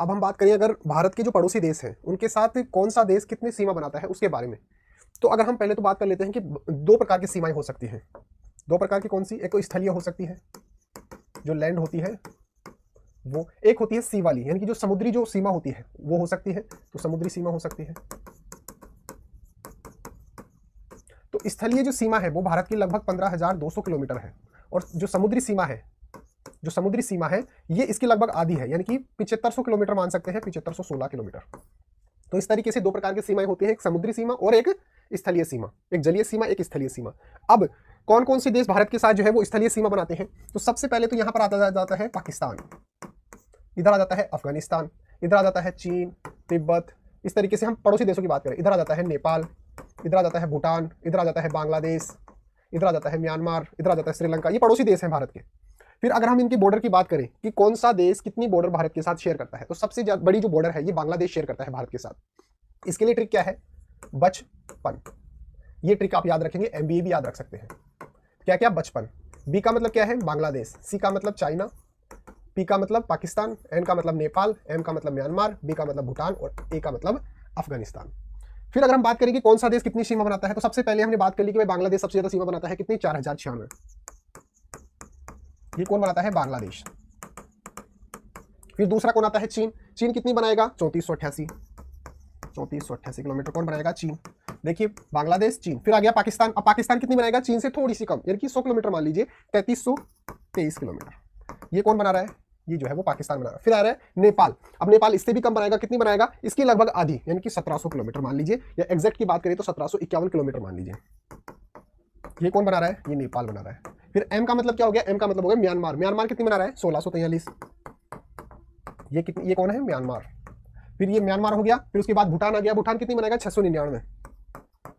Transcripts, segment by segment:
अब हम बात करें अगर भारत के जो पड़ोसी देश हैं उनके साथ कौन सा देश कितनी सीमा बनाता है उसके बारे में, तो अगर हम पहले तो बात कर लेते हैं कि दो प्रकार की सीमाएं हो सकती हैं। दो प्रकार की कौन सी? एक तो स्थलीय हो सकती है, जो लैंड होती है वो, एक होती है सी वाली, यानी कि जो समुद्री जो सीमा होती है वो हो सकती है, तो समुद्री सीमा हो सकती है। तो स्थलीय जो सीमा है वो भारत की लगभग 15,200 किलोमीटर है, और जो समुद्री सीमा है, जो समुद्री सीमा है ये इसकी लगभग आधी है, यानी कि 7500 किलोमीटर मान सकते हैं, 7516 किलोमीटर। तो इस तरीके से दो प्रकार की सीमाएं होती हैं, एक समुद्री सीमा और एक स्थलीय सीमा, एक जलीय सीमा एक स्थलीय सीमा। अब कौन कौन से देश भारत के साथ जो है वो स्थलीय सीमा बनाते हैं, तो सबसे पहले तो यहां पर आता जाता है पाकिस्तान, इधर आ जाता है अफगानिस्तान, इधर आ जाता है चीन, तिब्बत। इस तरीके से हम पड़ोसी देशों की बात करें, इधर आ जाता है नेपाल, इधर आ जाता है भूटान, इधर आ जाता है बांग्लादेश, इधर आ जाता है म्यांमार, इधर आ जाता है श्रीलंका। ये पड़ोसी देश हैं भारत के। फिर अगर हम इनके बॉर्डर की बात करें कि कौन सा देश कितनी बॉर्डर भारत के साथ शेयर करता है, तो सबसे बड़ी जो बॉर्डर है ये बांग्लादेश शेयर करता है भारत के साथ। इसके लिए ट्रिक क्या है? बचपन। ये ट्रिक आप याद रखेंगे, एमबीए भी याद रख सकते हैं। क्या क्या? बचपन। बी का मतलब क्या है? बांग्लादेश। सी का मतलब चाइना, पी का मतलब पाकिस्तान, एन का मतलब नेपाल, एम का मतलब म्यांमार, बी का मतलब भूटान और ए का मतलब अफगानिस्तान। फिर अगर हम बात करें कि कौन सा देश कितनी सीमा बनाता है, तो सबसे पहले हमने बात कर ली कि भाई बांग्लादेश सबसे ज्यादा सीमा बनाता है, कितनी? 4096। ये कौन बनाता है? बांग्लादेश। फिर दूसरा कौन आता है? चीन। चीन कितनी बनाएगा? 3488। 3488 किलोमीटर कौन बनाएगा? चीन। देखिए बांग्लादेश, चीन। फिर आ गया पाकिस्तान। अब पाकिस्तान कितनी बनाएगा? चीन से थोड़ी सी कम, यानी कि 100 किलोमीटर मान लीजिए, 3323 किलोमीटर। ये कौन बना रहा है? ये जो है वो पाकिस्तान बना रहा है। फिर आ रहा है नेपाल। अब नेपाल इससे भी कम बनाएगा, कितनी बनाएगा? इसकी लगभग आधी, यानी कि 1700 किलोमीटर मान लीजिए, या एग्जैक्ट की बात करें तो 1751 किलोमीटर मान लीजिए। ये कौन बना रहा है? ये नेपाल बना रहा है। फिर एम का मतलब क्या हो गया? एम का मतलब हो गया म्यांमार। म्यांमार कितनी बना रहा है? 1643। ये कितनी? ये कौन है? म्यांमार। फिर ये म्यांमार हो गया। फिर उसके बाद भूटान आ गया। भूटान कितनी बनाएगा? 699।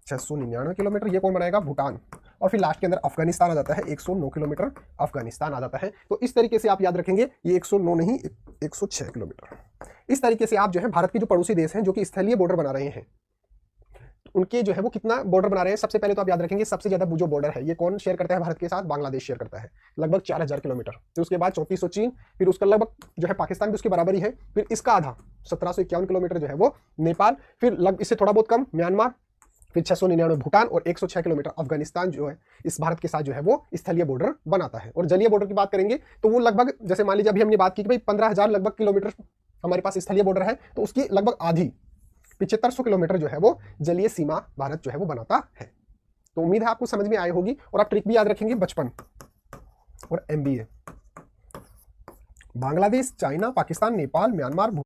699 किलोमीटर। ये कौन बनाएगा? भूटान। और फिर लास्ट के अंदर अफगानिस्तान आ जाता है, 109 किलोमीटर अफगानिस्तान आ जाता है। तो इस तरीके से आप याद रखेंगे, ये 109 नहीं 106 किलोमीटर। इस तरीके से आप जो है भारत के जो पड़ोसी देश हैं जो कि स्थलीय बॉर्डर बना रहे हैं, उनके जो है वो कितना बॉर्डर बना रहे हैं। सबसे पहले तो आप याद रखेंगे सबसे ज्यादा जो बॉर्डर है ये कौन शेयर करता है भारत के साथ? बांग्लादेश शेयर करता है, लगभग 4000 किलोमीटर। फिर उसके बाद 3400 चीन, फिर उसका लगभग जो है पाकिस्तान भी उसके बराबर ही है। फिर इसका आधा 1751 किलोमीटर जो है वो नेपाल, फिर इससे थोड़ा बहुत कम म्यांमार, फिर 699 भूटान और 106 किलोमीटर अफगानिस्तान जो है इस भारत के साथ जो है वो स्थलीय बॉर्डर बनाता है। और जलीय बॉर्डर की बात करेंगे तो वो लगभग, जैसे मान लीजिए अभी हमने बात की कि भाई 15,000 लगभग किलोमीटर हमारे पास स्थलीय बॉर्डर है, तो उसकी लगभग आधी 7500 किलोमीटर जो है वो जलीय सीमा भारत जो है वो बनाता है। तो उम्मीद है आपको समझ में आई होगी, और आप ट्रिक भी याद रखेंगे, बचपन और MBA. Bangladesh, China, Pakistan, Nepal, Myanmar,